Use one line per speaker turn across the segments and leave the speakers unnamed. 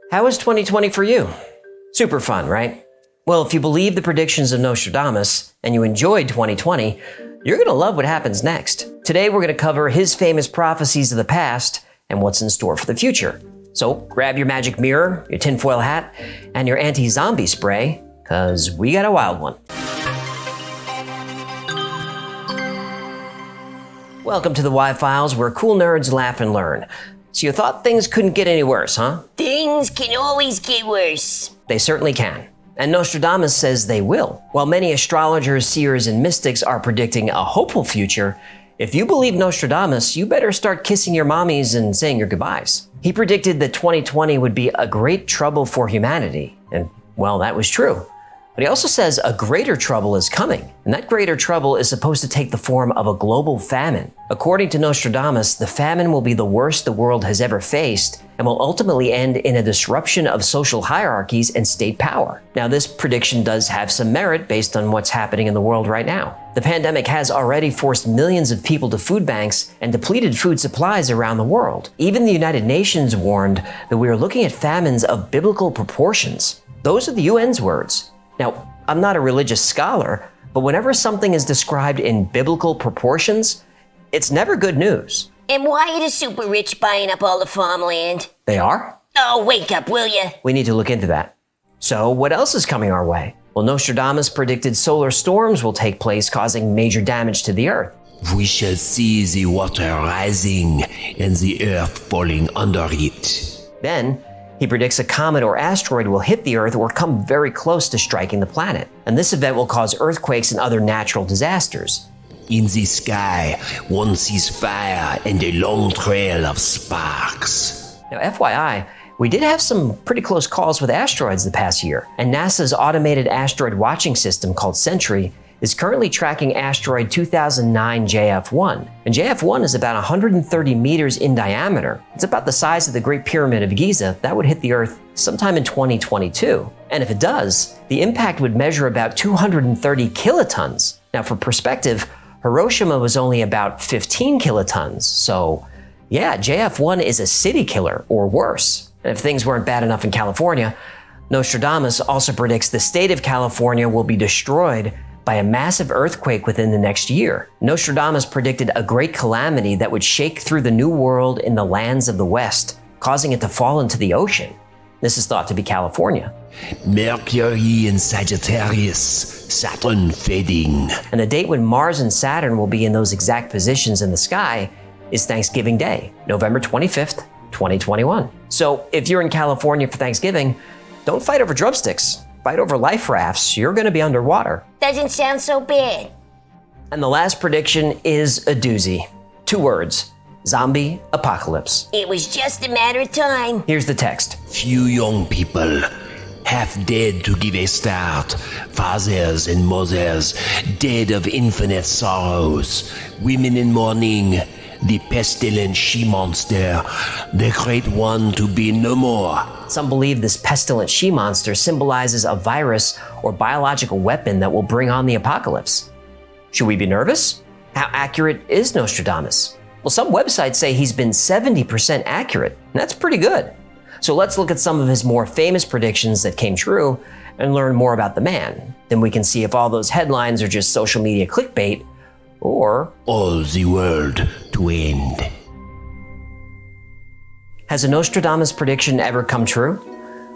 How was 2020 for you? Super fun, right? Well, if you believe the predictions of Nostradamus and you enjoyed 2020, you're going to love what happens next. Today, we're going to cover his famous prophecies of the past and what's in store for the future. So grab your magic mirror, your tinfoil hat, and your anti-zombie spray, because we got a wild one. Welcome to the Y-Files, where cool nerds laugh and learn. So you thought things couldn't get any worse, huh?
Things can always get worse.
They certainly can. And Nostradamus says they will. While many astrologers, seers, and mystics are predicting a hopeful future, if you believe Nostradamus, you better start kissing your mommies and saying your goodbyes. He predicted that 2020 would be a great trouble for humanity. And, well, that was true. But he also says a greater trouble is coming, and that greater trouble is supposed to take the form of a global famine. According to Nostradamus, the famine will be the worst the world has ever faced and will ultimately end in a disruption of social hierarchies and state power. Now, this prediction does have some merit based on what's happening in the world right now. The pandemic has already forced millions of people to food banks and depleted food supplies around the world. Even the United Nations warned that we are looking at famines of biblical proportions. Those are the UN's words. Now, I'm not a religious scholar, but whenever something is described in biblical proportions, it's never good news.
And why are the super rich buying up all the farmland?
They are?
Oh, wake up, will ya?
We need to look into that. So, what else is coming our way? Well, Nostradamus predicted solar storms will take place, causing major damage to the Earth.
We shall see the water rising and the earth falling under it.
Then, he predicts a comet or asteroid will hit the Earth or come very close to striking the planet. And this event will cause earthquakes and other natural disasters.
In the sky, one sees fire and a long trail of sparks.
Now, FYI, we did have some pretty close calls with asteroids the past year, and NASA's automated asteroid watching system called Sentry is currently tracking asteroid 2009 JF1. And JF1 is about 130 meters in diameter. It's about the size of the Great Pyramid of Giza. That would hit the Earth sometime in 2022. And if it does, the impact would measure about 230 kilotons. Now, for perspective, Hiroshima was only about 15 kilotons. So, yeah, JF1 is a city killer, or worse. And if things weren't bad enough in California, Nostradamus also predicts the state of California will be destroyed by a massive earthquake within the next year. Nostradamus predicted a great calamity that would shake through the New World in the lands of the West, causing it to fall into the ocean. This is thought to be California.
Mercury in Sagittarius, Saturn fading.
And the date when Mars and Saturn will be in those exact positions in the sky is Thanksgiving Day, November 25th, 2021. So if you're in California for Thanksgiving, don't fight over drumsticks. Fight over life rafts, you're going to be underwater.
Doesn't sound so bad.
And the last prediction is a doozy. 2 words: zombie apocalypse.
It was just a matter of time.
Here's the text.
Few young people, half dead to give a start, fathers and mothers, dead of infinite sorrows, women in mourning, the pestilent she-monster, the great one to be no more.
Some believe this pestilent she-monster symbolizes a virus or biological weapon that will bring on the apocalypse. Should we be nervous? How accurate is Nostradamus? Well, some websites say he's been 70% accurate, and that's pretty good. So let's look at some of his more famous predictions that came true and learn more about the man. Then we can see if all those headlines are just social media clickbait, or
all the world to end.
Has a Nostradamus prediction ever come true?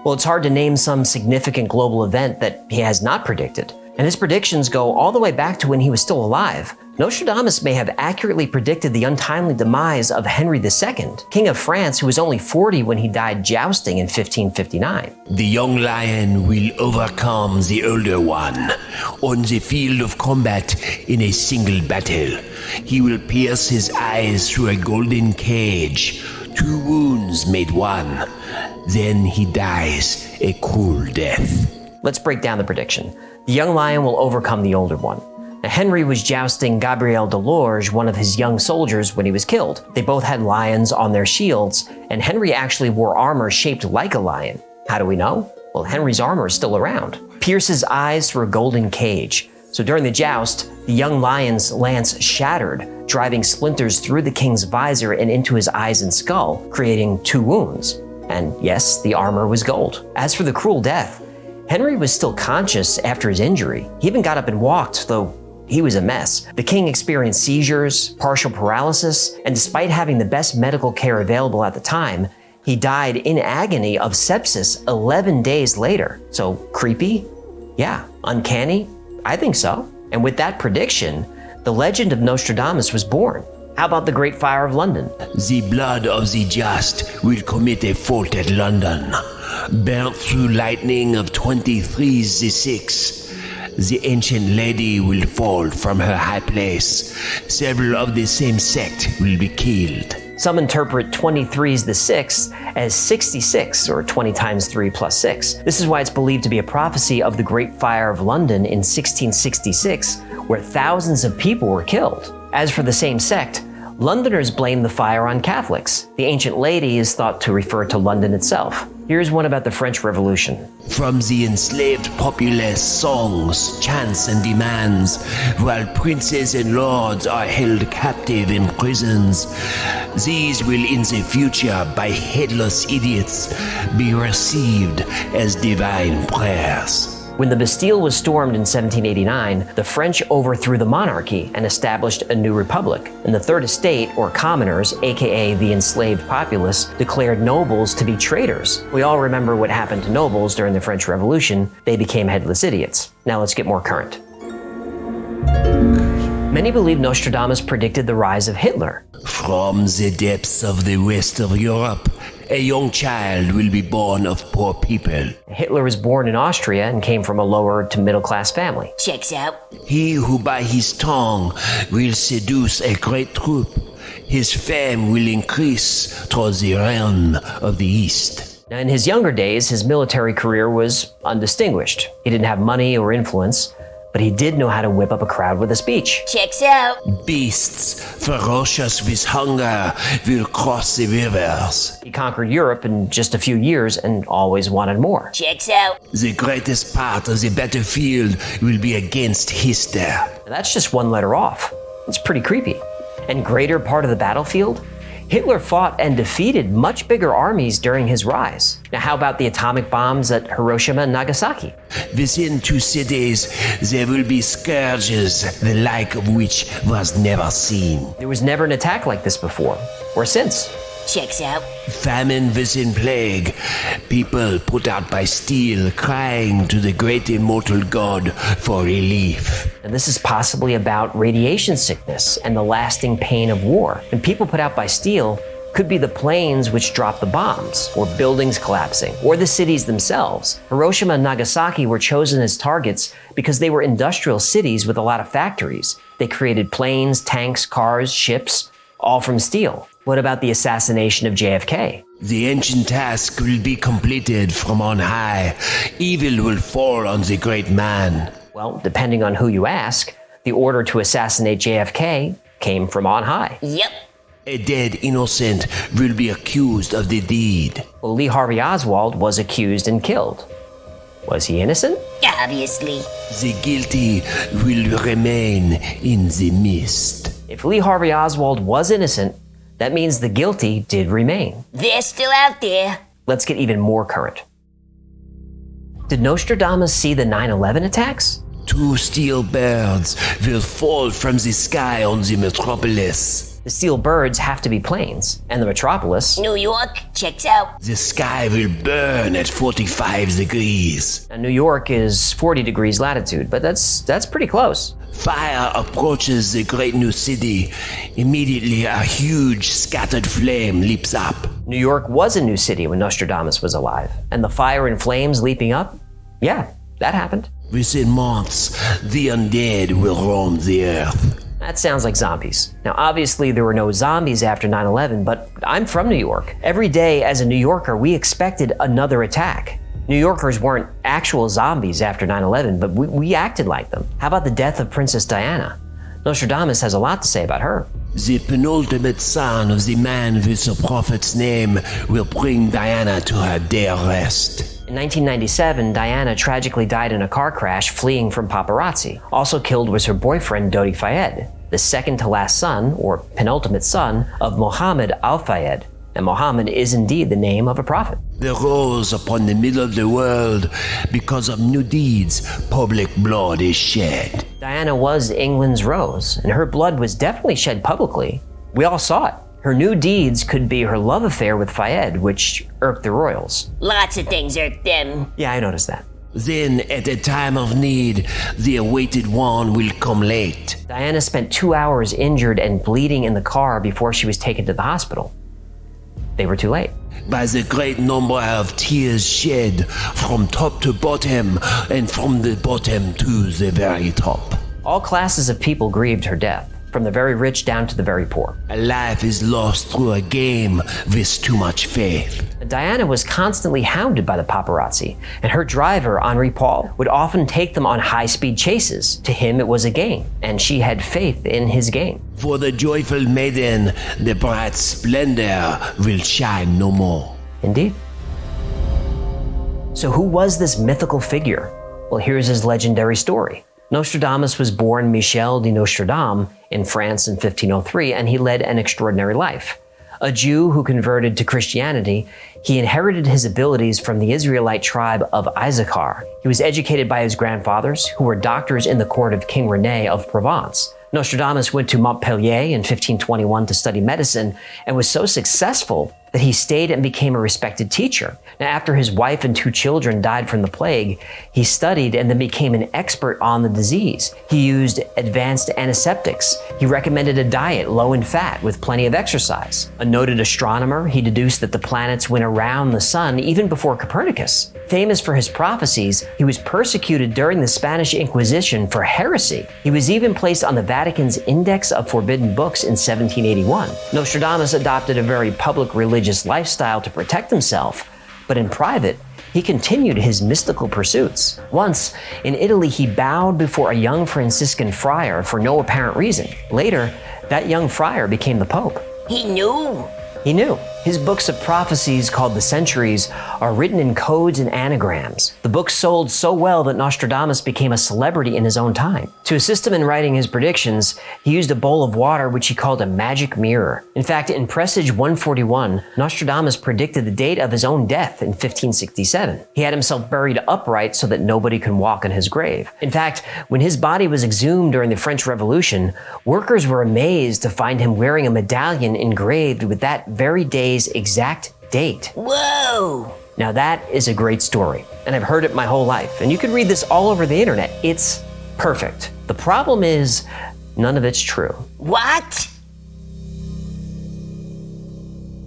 Well, it's hard to name some significant global event that he has not predicted. And his predictions go all the way back to when he was still alive. Nostradamus may have accurately predicted the untimely demise of Henry II, King of France, who was only 40 when he died jousting in 1559.
The young lion will overcome the older one on the field of combat in a single battle. He will pierce his eyes through a golden cage. 2 wounds made 1. Then he dies a cruel death.
Let's break down the prediction. The young lion will overcome the older one. Now, Henry was jousting Gabriel de Lorge, one of his young soldiers, when he was killed. They both had lions on their shields, and Henry actually wore armor shaped like a lion. How do we know? Well, Henry's armor is still around. Pierce his eyes through a golden cage. So during the joust, the young lion's lance shattered, driving splinters through the king's visor and into his eyes and skull, creating 2 wounds. And yes, the armor was gold. As for the cruel death, Henry was still conscious after his injury. He even got up and walked, though he was a mess. The king experienced seizures, partial paralysis, and despite having the best medical care available at the time, he died in agony of sepsis 11 days later. So creepy? Yeah. Uncanny? I think so. And with that prediction, the legend of Nostradamus was born. How about the Great Fire of London?
The blood of the just will commit a fault at London. Burnt through lightning of 23 the 6. The ancient lady will fall from her high place. Several of the same sect will be killed.
Some interpret 23's the 6th as 66, or 20 times 3 plus 6. This is why it's believed to be a prophecy of the Great Fire of London in 1666, where thousands of people were killed. As for the same sect, Londoners blame the fire on Catholics. The ancient lady is thought to refer to London itself. Here's one about the French Revolution.
From the enslaved populace songs, chants, and demands, while princes and lords are held captive in prisons, these will in the future by headless idiots be received as divine prayers.
When the Bastille was stormed in 1789, the French overthrew the monarchy and established a new republic. And the Third Estate, or commoners, aka the enslaved populace, declared nobles to be traitors. We all remember what happened to nobles during the French Revolution. They became headless idiots. Now let's get more current. Many believe Nostradamus predicted the rise of Hitler.
From the depths of the west of Europe, a young child will be born of poor people.
Hitler was born in Austria and came from a lower to middle class family.
Checks out.
He who by his tongue will seduce a great troop, his fame will increase towards the realm of the East.
Now, in his younger days, his military career was undistinguished. He didn't have money or influence, but he did know how to whip up a crowd with a speech.
Checks out.
Beasts, ferocious with hunger, will cross the rivers.
He conquered Europe in just a few years and always wanted more.
Checks out.
The greatest part of the battlefield will be against Hister.
Now, that's just one letter off. It's pretty creepy. And greater part of the battlefield? Hitler fought and defeated much bigger armies during his rise. Now, how about the atomic bombs at Hiroshima and Nagasaki?
Within 2 cities, there will be scourges, the like of which was never seen.
There was never an attack like this before, or since.
Checks out.
Famine within plague, people put out by steel, crying to the great immortal God for relief.
And this is possibly about radiation sickness and the lasting pain of war. And people put out by steel could be the planes which dropped the bombs, or buildings collapsing, or the cities themselves. Hiroshima and Nagasaki were chosen as targets because they were industrial cities with a lot of factories. They created planes, tanks, cars, ships, all from steel. What about the assassination of JFK?
The ancient task will be completed from on high. Evil will fall on the great man.
Well, depending on who you ask, the order to assassinate JFK came from on high.
Yep.
A dead innocent will be accused of the deed.
Well, Lee Harvey Oswald was accused and killed. Was he innocent?
Obviously.
The guilty will remain in the mist.
If Lee Harvey Oswald was innocent, that means the guilty did remain.
They're still out there.
Let's get even more current. Did Nostradamus see the 9/11 attacks?
2 steel birds will fall from the sky on the metropolis.
The steel birds have to be planes, and the metropolis.
New York. Checks out.
The sky will burn at 45 degrees.
And New York is 40 degrees latitude, but that's pretty close.
Fire approaches the great new city. Immediately, a huge scattered flame leaps up.
New York was a new city when Nostradamus was alive, and the fire and flames leaping up? Yeah, that happened.
Within months, the undead will roam the earth.
That sounds like zombies. Now, obviously, there were no zombies after 9/11, but I'm from New York. Every day, as a New Yorker, we expected another attack. New Yorkers weren't actual zombies after 9/11, but we acted like them. How about the death of Princess Diana? Nostradamus has a lot to say about her.
The penultimate son of the man with the prophet's name will bring Diana to her day of rest.
In 1997, Diana tragically died in a car crash fleeing from paparazzi. Also killed was her boyfriend, Dodi Fayed, the second to last son, or penultimate son, of Mohammed Al Fayed. And Mohammed is indeed the name of a prophet.
The rose upon the middle of the world, because of new deeds, public blood is shed.
Diana was England's rose, and her blood was definitely shed publicly. We all saw it. Her new deeds could be her love affair with Fayed, which irked the royals.
Lots of things irk them.
Yeah, I noticed that.
Then, at a time of need, the awaited one will come late.
Diana spent 2 hours injured and bleeding in the car before she was taken to the hospital. They were too late.
By the great number of tears shed from top to bottom and from the bottom to the very top.
All classes of people grieved her death, from the very rich down to the very poor.
A life is lost through a game with too much faith.
Diana was constantly hounded by the paparazzi, and her driver, Henri Paul, would often take them on high-speed chases. To him, it was a game, and she had faith in his game.
For the joyful maiden, the bright splendor will shine no more.
Indeed. So who was this mythical figure? Well, here's his legendary story. Nostradamus was born Michel de Nostradamus in France in 1503, and he led an extraordinary life. A Jew who converted to Christianity, he inherited his abilities from the Israelite tribe of Issachar. He was educated by his grandfathers, who were doctors in the court of King René of Provence. Nostradamus went to Montpellier in 1521 to study medicine and was so successful that he stayed and became a respected teacher. Now, after his wife and 2 children died from the plague, he studied and then became an expert on the disease. He used advanced antiseptics. He recommended a diet low in fat with plenty of exercise. A noted astronomer, he deduced that the planets went around the sun even before Copernicus. Famous for his prophecies, he was persecuted during the Spanish Inquisition for heresy. He was even placed on the Vatican's Index of Forbidden Books in 1781. Nostradamus adopted a very public religious lifestyle to protect himself, but in private, he continued his mystical pursuits. Once, in Italy, he bowed before a young Franciscan friar for no apparent reason. Later, that young friar became the Pope.
He knew.
He knew. His books of prophecies, called the Centuries, are written in codes and anagrams. The books sold so well that Nostradamus became a celebrity in his own time. To assist him in writing his predictions, he used a bowl of water which he called a magic mirror. In fact, in Presage 141, Nostradamus predicted the date of his own death in 1567. He had himself buried upright so that nobody could walk in his grave. In fact, when his body was exhumed during the French Revolution, workers were amazed to find him wearing a medallion engraved with that very day's exact date.
Whoa!
Now that is a great story, and I've heard it my whole life, and you can read this all over the internet. It's perfect. The problem is, none of it's true.
What?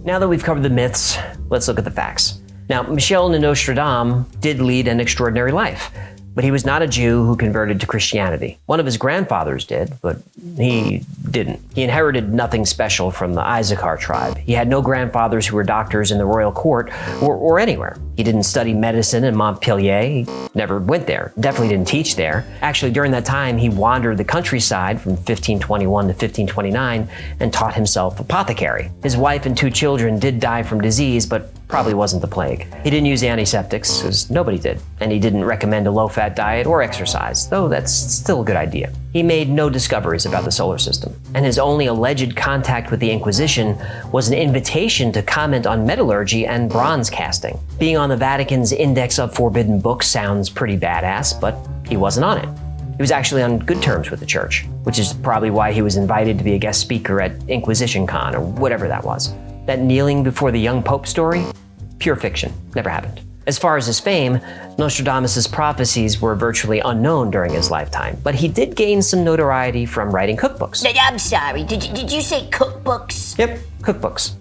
Now that we've covered the myths, let's look at the facts. Now, Michel de Nostradamus did lead an extraordinary life, but he was not a Jew who converted to Christianity. One of his grandfathers did, but he didn't. He inherited nothing special from the Issachar tribe. He had no grandfathers who were doctors in the royal court or anywhere. He didn't study medicine in Montpellier. He never went there. Definitely didn't teach there. Actually, during that time, he wandered the countryside from 1521 to 1529 and taught himself apothecary. His wife and 2 children did die from disease, but probably wasn't the plague. He didn't use antiseptics, because nobody did, and he didn't recommend a low-fat diet or exercise, though that's still a good idea. He made no discoveries about the solar system, and his only alleged contact with the Inquisition was an invitation to comment on metallurgy and bronze casting. Being on the Vatican's Index of Forbidden Books sounds pretty badass, but he wasn't on it. He was actually on good terms with the church, which is probably why he was invited to be a guest speaker at Inquisition Con, or whatever that was. That kneeling before the young pope story? Pure fiction. Never happened. As far as his fame, Nostradamus' prophecies were virtually unknown during his lifetime, but he did gain some notoriety from writing cookbooks.
I'm sorry, did you say cookbooks?
Yep, cookbooks.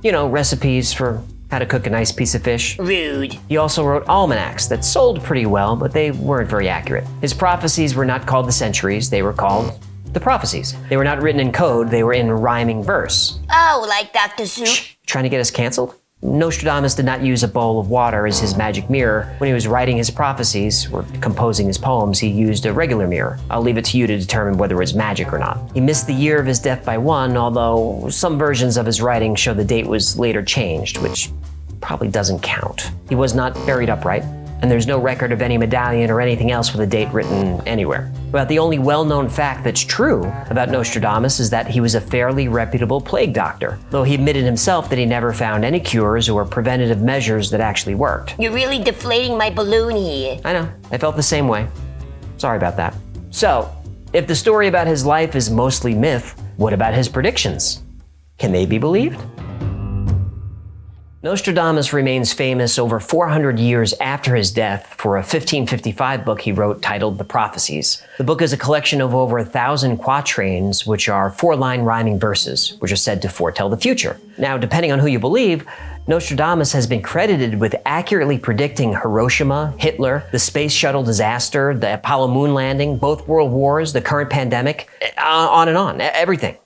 You know, recipes for how to cook a nice piece of fish.
Rude.
He also wrote almanacs that sold pretty well, but they weren't very accurate. His prophecies were not called the Centuries, they were called the prophecies. They were not written in code, they were in rhyming verse.
Oh, like Dr. Seuss?
Shh, trying to get us canceled? Nostradamus did not use a bowl of water as his magic mirror. When he was writing his prophecies or composing his poems, he used a regular mirror. I'll leave it to you to determine whether it's magic or not. He missed the year of his death by 1, although some versions of his writing show the date was later changed, which probably doesn't count. He was not buried upright, and there's no record of any medallion or anything else with a date written anywhere. Well, the only well-known fact that's true about Nostradamus is that he was a fairly reputable plague doctor, though he admitted himself that he never found any cures or preventative measures that actually worked.
You're really deflating my balloon here.
I know, I felt the same way. Sorry about that. So, if the story about his life is mostly myth, what about his predictions? Can they be believed? Nostradamus remains famous over 400 years after his death for a 1555 book he wrote titled The Prophecies. The book is a collection of over 1,000 quatrains, which are 4-line rhyming verses, which are said to foretell the future. Now, depending on who you believe, Nostradamus has been credited with accurately predicting Hiroshima, Hitler, the space shuttle disaster, the Apollo moon landing, both world wars, the current pandemic, on and on, everything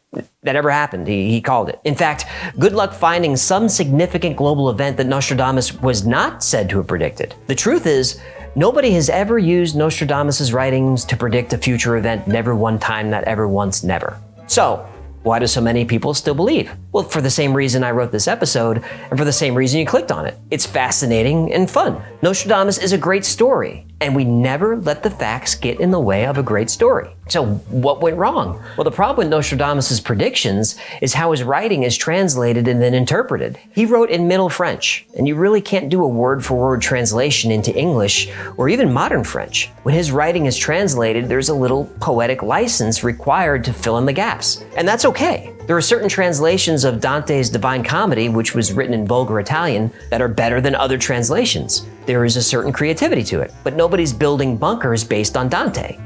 that ever happened, he called it. In fact, good luck finding some significant global event that Nostradamus was not said to have predicted. The truth is, nobody has ever used Nostradamus' writings to predict a future event, never one time, not ever once, never. So, why do so many people still believe? Well, for the same reason I wrote this episode, and for the same reason you clicked on it. It's fascinating and fun. Nostradamus is a great story, and we never let the facts get in the way of a great story. So what went wrong? Well, the problem with Nostradamus' predictions is how his writing is translated and then interpreted. He wrote in Middle French, and you really can't do a word-for-word translation into English or even modern French. When his writing is translated, there's a little poetic license required to fill in the gaps. And that's okay. There are certain translations of Dante's Divine Comedy, which was written in vulgar Italian, that are better than other translations. There is a certain creativity to it, but nobody's building bunkers based on Dante.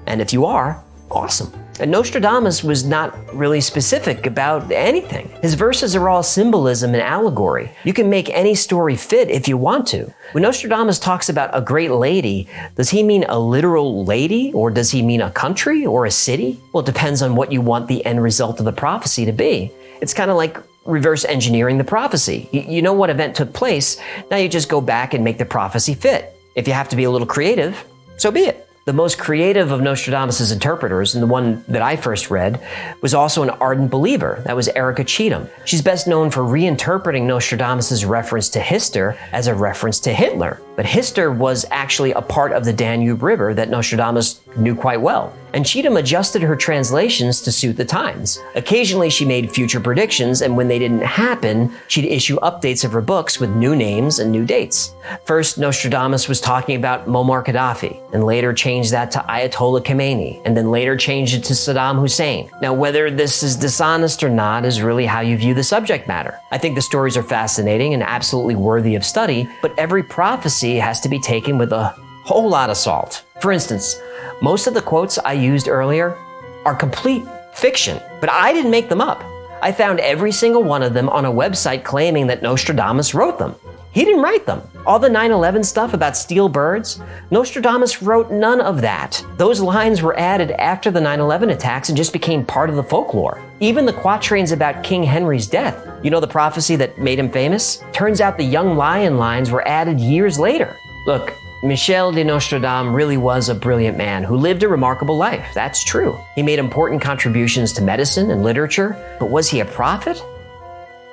And if you are, awesome. And Nostradamus was not really specific about anything. His verses are all symbolism and allegory. You can make any story fit if you want to. When Nostradamus talks about a great lady, does he mean a literal lady, or does he mean a country or a city? Well, it depends on what you want the end result of the prophecy to be. It's kind of like reverse engineering the prophecy. You know what event took place, now you just go back and make the prophecy fit. If you have to be a little creative, so be it. The most creative of Nostradamus' interpreters, and the one that I first read, was also an ardent believer. That was Erica Cheatham. She's best known for reinterpreting Nostradamus' reference to Hister as a reference to Hitler. But Hister was actually a part of the Danube River that Nostradamus knew quite well. And Cheatham adjusted her translations to suit the times. Occasionally she made future predictions, and when they didn't happen, she'd issue updates of her books with new names and new dates. First, Nostradamus was talking about Muammar Gaddafi, and later changed that to Ayatollah Khomeini, and then later changed it to Saddam Hussein. Now, whether this is dishonest or not is really how you view the subject matter. I think the stories are fascinating and absolutely worthy of study, but every prophecy has to be taken with a whole lot of salt. For instance, most of the quotes I used earlier are complete fiction, but I didn't make them up. I found every single one of them on a website claiming that Nostradamus wrote them. He didn't write them. All the 9/11 stuff about steel birds, Nostradamus wrote none of that. Those lines were added after the 9/11 attacks and just became part of the folklore. Even the quatrains about King Henry's death, you know the prophecy that made him famous? Turns out the young lion lines were added years later. Look, Michel de Nostradam really was a brilliant man who lived a remarkable life. That's true. He made important contributions to medicine and literature, but was he a prophet?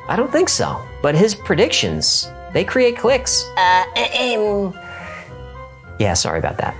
I don't think so. But his predictions, they create clicks. Yeah, sorry about that.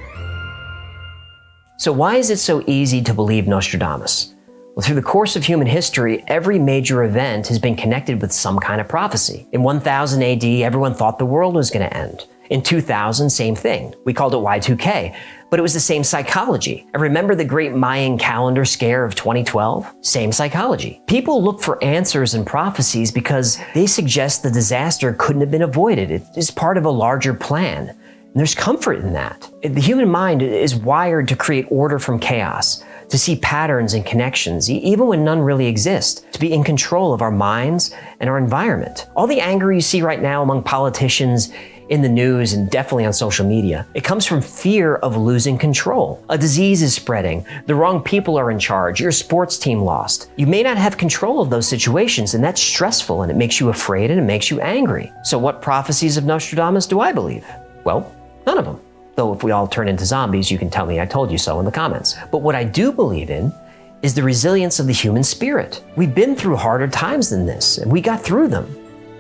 So why is it so easy to believe Nostradamus? Well, through the course of human history, every major event has been connected with some kind of prophecy. In 1000 AD, everyone thought the world was going to end. In 2000, same thing. We called it Y2K, but it was the same psychology. And remember the great Mayan calendar scare of 2012? Same psychology. People look for answers in prophecies because they suggest the disaster couldn't have been avoided. It is part of a larger plan. And there's comfort in that. The human mind is wired to create order from chaos, to see patterns and connections, even when none really exist, to be in control of our minds and our environment. All the anger you see right now among politicians, in the news, and definitely on social media, it comes from fear of losing control. A disease is spreading, the wrong people are in charge, your sports team lost. You may not have control of those situations, and that's stressful, and it makes you afraid, and it makes you angry. So what prophecies of Nostradamus do I believe? Well, none of them. Though if we all turn into zombies, you can tell me I told you so in the comments. But what I do believe in is the resilience of the human spirit. We've been through harder times than this, and we got through them.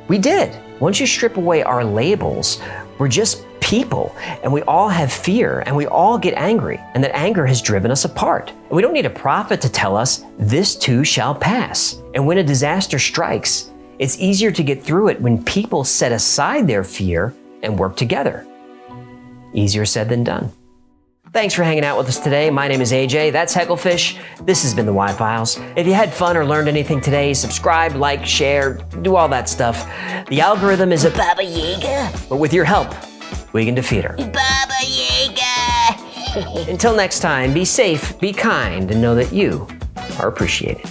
We did. Once you strip away our labels, we're just people, and we all have fear, and we all get angry, and that anger has driven us apart. And we don't need a prophet to tell us this too shall pass. And when a disaster strikes, it's easier to get through it when people set aside their fear and work together. Easier said than done. Thanks for hanging out with us today. My name is AJ. That's Hecklefish. This has been the Y-Files. If you had fun or learned anything today, subscribe, like, share, do all that stuff. The algorithm is a
Baba Yaga?
but with your help, we can defeat her.
Baba Yaga!
Until next time, be safe, be kind, and know that you are appreciated.